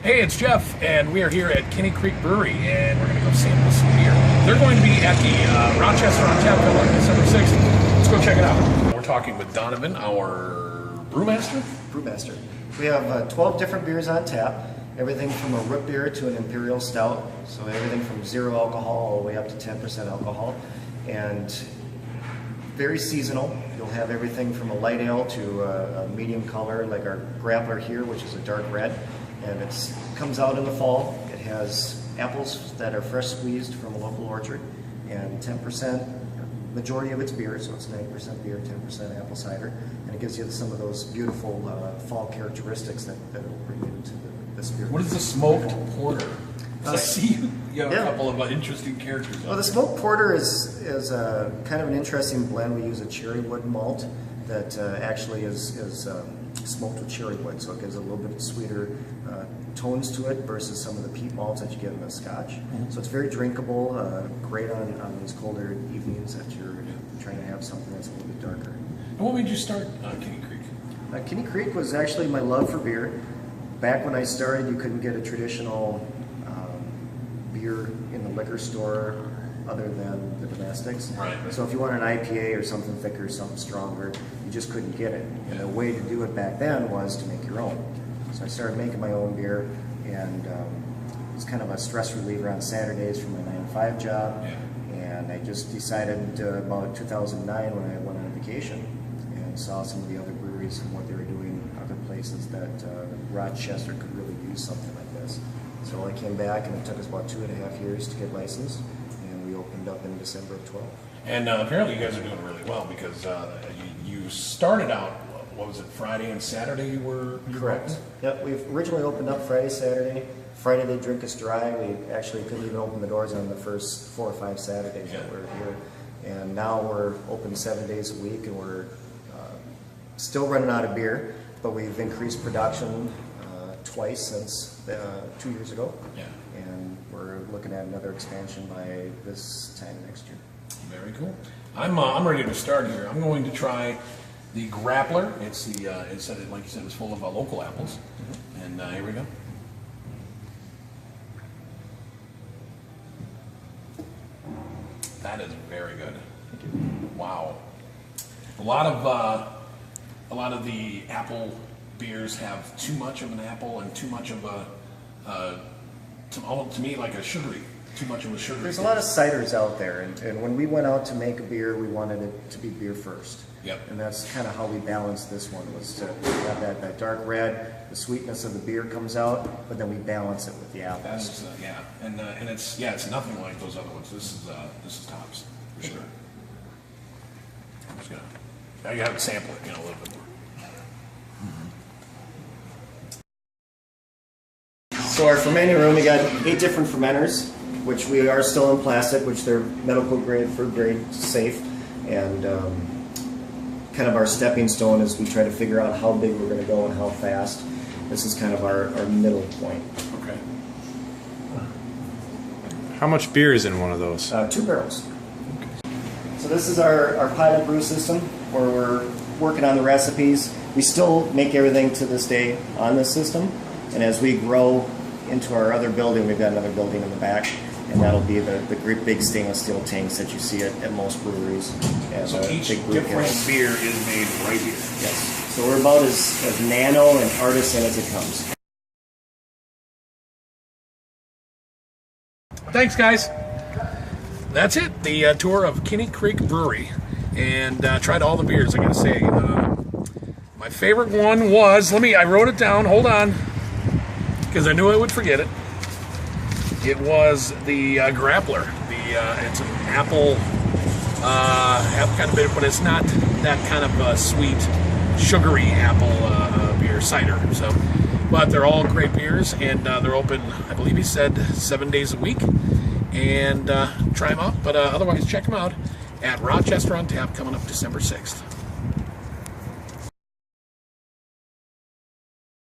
Hey, it's Jeff, and we are here at Kinney Creek Brewery, and we're going to go sample some beer. They're going to be at the Rochester On Tap on December 6th. Let's go check it out. We're talking with Donovan, our brewmaster. Brewmaster. We have 12 different beers on tap. Everything from a root beer to an imperial stout. So everything from 0 alcohol all the way up to 10% alcohol. And very seasonal. You'll have everything from a light ale to a medium color, like our Grappler here, which is a dark red. And it comes out in the fall. It has apples that are fresh squeezed from a local orchard, and 10%, majority of it's beer, so it's 90% beer, 10% apple cider, and it gives you some of those beautiful fall characteristics that will bring you into this beer. What is the smoked porter? I see you have a couple of interesting characters. Well, the smoked porter is kind of an interesting blend. We use a cherry wood malt that actually is smoked with cherry wood, so it gives a little bit sweeter tones to it versus some of the peat malts that you get in the Scotch. So it's very drinkable, great on these colder evenings that you're trying to have something that's a little bit darker. And what made you start Kinney Creek? Kinney Creek was actually my love for beer. Back when I started, you couldn't get a traditional beer in the liquor store other than the domestics. Right. So if you wanted an IPA or something thicker, something stronger, you just couldn't get it. And the way to do it back then was to make your own. So I started making my own beer, and it was kind of a stress reliever on Saturdays from my 9-to-5 job. Yeah. And I just decided about 2009 when I went on vacation and saw some of the other breweries and what they were doing in other places that Rochester could really use something like this. So I came back, and it took us about 2.5 years to get licensed, and we opened up in December of 12. And apparently you guys are doing really well, because you started out, what was it, Friday and Saturday you were Correct. open? Yep, we've originally opened up Friday, Saturday. Friday they drink us dry. We actually couldn't even open the doors on the first 4 or 5 Saturdays that we were here. And now we're open 7 days a week, and we're still running out of beer, but we've increased production twice since 2 years ago. Yeah. And we're looking at another expansion by this time next year. Very cool. I'm ready to start here. I'm going to try the Grappler. It's the it said it, like you said, it's full of local apples. And here we go. That is very good. Wow. A lot of the apple beers have too much of an apple and too much of a to me like a sugary. Too much of a sugar. There's a lot of ciders out there, and when we went out to make a beer, we wanted it to be beer first. Yep. And that's kind of how we balanced this one, was to have that dark red, the sweetness of the beer comes out, but then we balance it with the apples. That's, yeah, and it's nothing like those other ones. This is tops for sure. I'm just gonna, now you have to sample it, a little bit more. So our fermenting room, we got 8 different fermenters, which we are still in plastic, which they're medical grade, food grade, safe, and kind of our stepping stone as we try to figure out how big we're going to go and how fast. This is kind of our middle point. Okay. How much beer is in one of those? 2 barrels. So this is our pilot brew system, where we're working on the recipes. We still make everything to this day on this system, and as we grow into our other building, we've got another building in the back, and that'll be the great big stainless steel tanks that you see at most breweries. And so each different beer is made right here. Yes. So we're about as nano and artisan as it comes. Thanks, guys. That's it. The tour of Kinney Creek Brewery, and tried all the beers. I gotta say, my favorite one was. I wrote it down. Hold on. Because I knew I would forget it. It was the Grappler. It's an apple kind of bit, but it's not that kind of sweet, sugary apple beer cider. So, but they're all great beers, and they're open, I believe he said, 7 days a week. And try them out. But otherwise, check them out at Rochester On Tap, coming up December 6th.